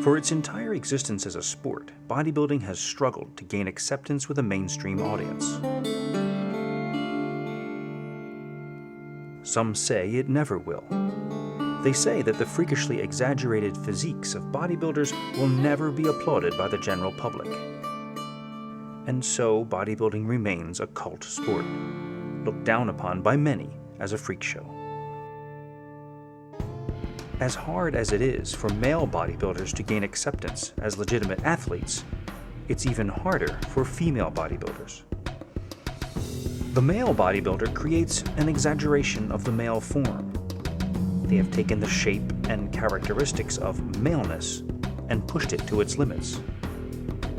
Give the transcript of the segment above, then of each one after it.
For its entire existence as a sport, bodybuilding has struggled to gain acceptance with a mainstream audience. Some say it never will. They say that the freakishly exaggerated physiques of bodybuilders will never be applauded by the general public. And so bodybuilding remains a cult sport, looked down upon by many as a freak show. As hard as it is for male bodybuilders to gain acceptance as legitimate athletes, it's even harder for female bodybuilders. The male bodybuilder creates an exaggeration of the male form. They have taken the shape and characteristics of maleness and pushed it to its limits.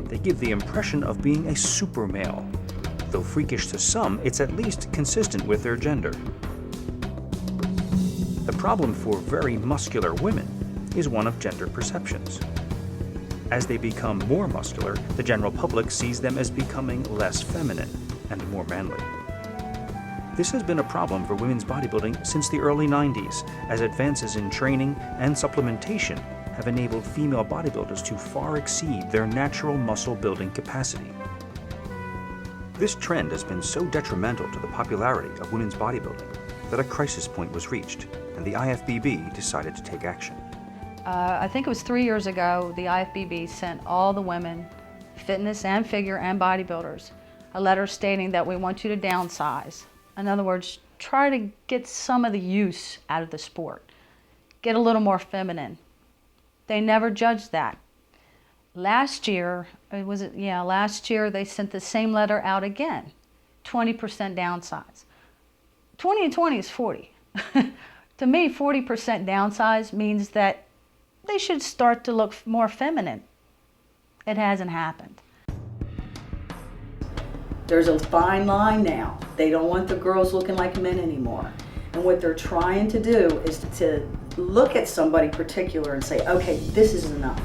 They give the impression of being a super male. Though freakish to some, it's at least consistent with their gender. The problem for very muscular women is one of gender perceptions. As they become more muscular, the general public sees them as becoming less feminine and more manly. This has been a problem for women's bodybuilding since the early 90s, as advances in training and supplementation have enabled female bodybuilders to far exceed their natural muscle building capacity. This trend has been so detrimental to the popularity of women's bodybuilding that a crisis point was reached, and the IFBB decided to take action. I think it was 3 years ago, the IFBB sent all the women, fitness and figure and bodybuilders, a letter stating that we want you to downsize. In other words, try to get some of the use out of the sport. Get a little more feminine. They never judged that. Last year they sent the same letter out again, 20% downsize. 20 and 20 is 40. To me, 40% downsize means that they should start to look more feminine. It hasn't happened. There's a fine line now. They don't want the girls looking like men anymore. And what they're trying to do is to look at somebody particular and say, okay, this is enough.